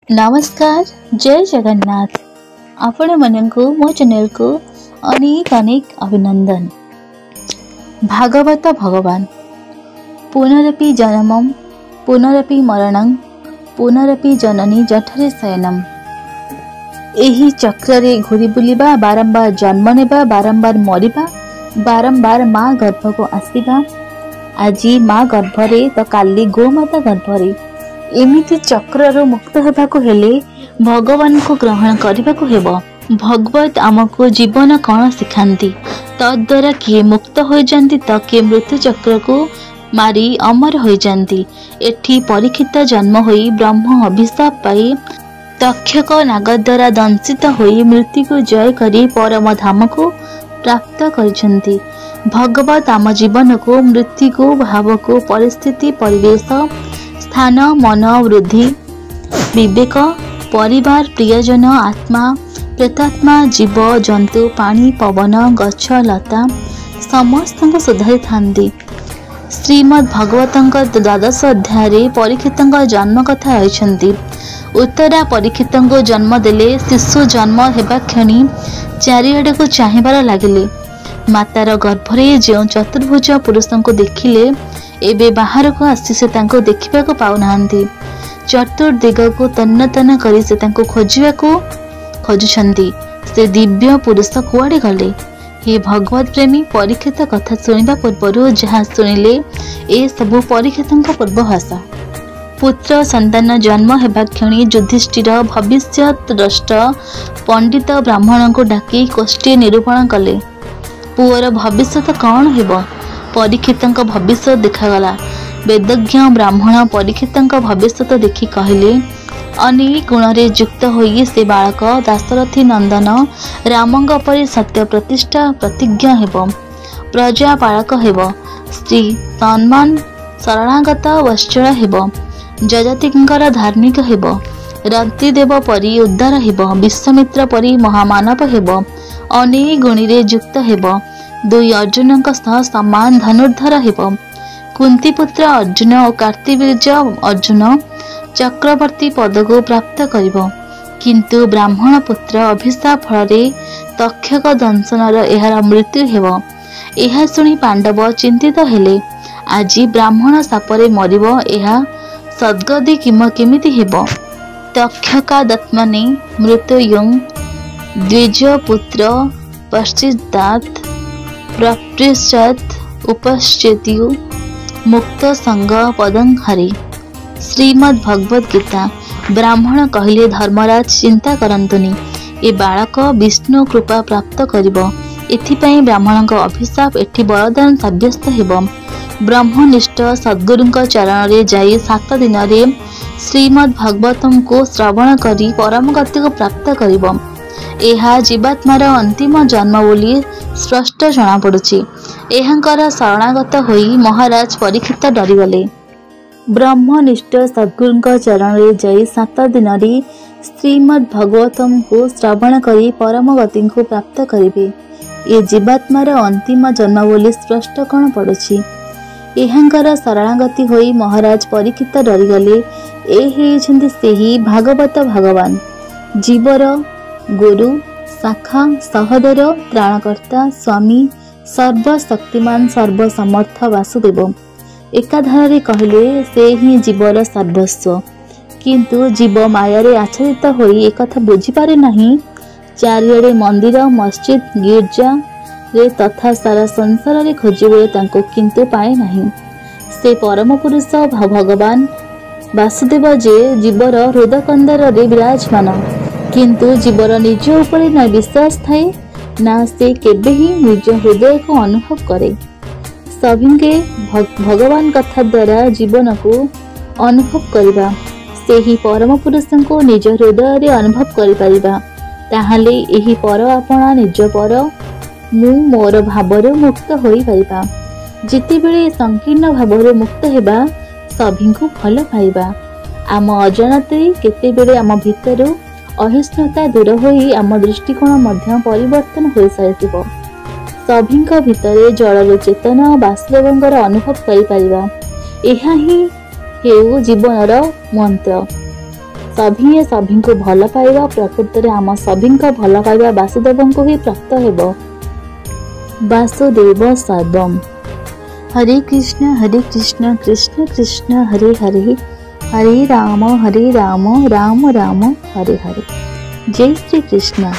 नमस्कार जय जगन्नाथ। आपण मनकु मो चैनल को अनेक अनेक अभिनंदन। भागवत भगवान पुनरपि जन्मं पुनरपि मरणं पुनरपि जननी जठरे शयनम। एही चक्र रे घुरी बुलिबा, बारंबार जन्म नेबा, बारंबार मरिबा, बारंबार माँ गर्भ को आसीबा। आजी माँ गर्भरे तो काली गोमाता गर्भरे। एमिति चक्रर मुक्त हेबाकु हेले भगवान को ग्रहण करबाकु हेबो। भगवत आमको जीवन कौन सिखांती, तद्वारा किए मुक्त हो जाती तो किए मृत्यु चक्र को मारी अमर हो जाती। एठी परीक्षित जन्म होई ब्रह्म अभिशाप पाई तक्षक नाग द्वारा दंशित होई मृत्यु को जय करी परम धाम को प्राप्त करिसेंती। भगवत आम जीवन को मृत्यु को भाव को परिस्थिति परिवेश स्थान मन वृद्धि विवेक परिवार प्रियजन आत्मा प्रेतात्मा जीव जंतु पानी पवन गछ लता समस्त को सुधारी थांती। श्रीमद् भागवतंक द्वादश अध्याय परीक्षित जन्म कथा आइछंती। उत्तरा परीक्षित जन्म देले शिशु जन्म हेबा क्षणी चारिआडे को चाहिबार लागिले। मातार गर्भरे जो चतुर्भुज पुरुष को देखिले एबे बाहर को आसी से तांको देखिबा को पाउनांती। चतुर्दिग को तन्न तन्न करी से तांको खोजिबा को खोजुछंती। से दिव्य पुरुष कुआडे गले। हे भगवत प्रेमी परीक्षित कथा सुनिबा पूर्वरु जहाँ सुनिले ए सबु परीक्षितଙ୍କ पूर्वभाषा। पुत्र संतान जन्म हेबा क्षणी युधिष्ठिर भविष्य द्रष्ट पंडित ब्राह्मण को डाकी कोष्ठी निरूपण कले। पुअर भविष्य कौन हेबो? परीक्षितଙ୍କ भविष्य देखागला। वेदज्ञ ब्राह्मण परीक्षितଙ୍କ भविष्य देखि कहले, अनेक गुण रे युक्त होई से बालक दाशरथी नंदन रामंग परि सत्य प्रतिष्ठा प्रतिज्ञा हेबो, प्रजा पालक हेबो, स्त्री तन्मान शरणागत वत्सल हेबो, जजतिंकर धार्मिक हेबो, रतिदेव परि उद्धार हेबो, विश्वामित्र परि महामानव हेबो, अनेक गुणी रे युक्त हेबो, दुई अर्जुन सह समान धनुर्धर हेबो, कुंती पुत्र अर्जुन और कार्तिवीर्ज अर्जुन चक्रवर्ती पद को प्राप्त करिबो। किंतु ब्राह्मण पुत्र अभिशाप फल तक्षक दंशनर एहार मृत्यु हेबो। एहा सुनी पांडव चिंतित हेले। आज ब्राह्मण सापरे मरिबो, एहा सद्गति केमिति हेबो? तक्षकादत्मने मृत्युं द्विज पुत्र पश्चिदात् प्रपृच्छत् उपश्चेत्यु मुक्त संग पदं हरि। श्रीमद् भगवद गीता। ब्राह्मण कहले, धर्मराज चिंता करंतुनी, ए बालक विष्णु कृपा प्राप्त करिबो। एथिपाई ब्राह्मणଙ୍କ अभिशाप एठी बरदान साब्यस्त हेबो। ब्रह्मनिष्ठ सद्गुरुଙ୍କ चरण रे जाई 7 दिन रे श्रीमद् भागवतम को श्रवण करी परम गति को प्राप्त करिबो। एहा जीवात्मार अंतिम जन्म बोली स्पष्ट जना पड़ुछि। एहांकर शरणागत होई महाराज परीक्षित डरिगले। ब्रह्मनिष्ठ सद्गुरुଙ୍କ चरण रे जाई 7 दिन रे श्रीमद् भागवतम को श्रवण करी परम गति को प्राप्त करिबे। ए जीवात्मार अंतिम जन्म बोली स्पष्ट कण पड़ुछि। एहांकर शरणागति होई महाराज परीक्षित डरिगले। ए हेउछन्ति सेही भागवत भगवान, जीवर गुरु शाखा सहोदर त्राणकर्ता स्वामी सर्वशक्तिमान सर्वसमर्थ वासुदेव। एकाधारे कहले से ही जीवर सर्वस्व। किंतु जीव मायारे आच्छादित होई एकथा बुझी पारे नहीं। चारिआडे मंदिर मस्जिद गिर्जा रे तथा सारा संसार रे खोजिबे तांको किंतु पाए नहीं। से परम पुरुष भगवान वासुदेव जे जीवर हृदयकंदर रे विराजमान। किंतु जीवर निज उपरे न विश्वास थाए, ना से केबे ही निज हृदय को अनुभव करे। सभिंके भगवान कथा द्वारा जीवन को अनुभव करिबा, से ही परम पुरुष को निज हृदय रे अनुभव करि परिबा। ताहाले एही पर आपणा निज पर मु मोर भावरे मुक्त होई परिबा। जिते बेले संकीर्ण भावरे मुक्त हेबा, सभिंको भल पाइबा। आम अजाणते केते बेले आम भितरु अहिष्णुता दूर होई आम दृष्टिकोण मध्य परिवर्तन हो सारिथिबो। सभिंक भितरे जड़र चेतन वासुदेवंकर अनुभव करि परिबा। एहा ही हेउ जीवनर मंत्र। सभी सभी को भल पाइबा प्रकृत में आम सभी भल पाइबा वासुदेव को ही प्राप्त हेब। वासुदेव सर्वम। हरे कृष्ण कृष्ण कृष्ण हरे हरे, हरे राम राम राम हरे हरे। जय श्री कृष्ण।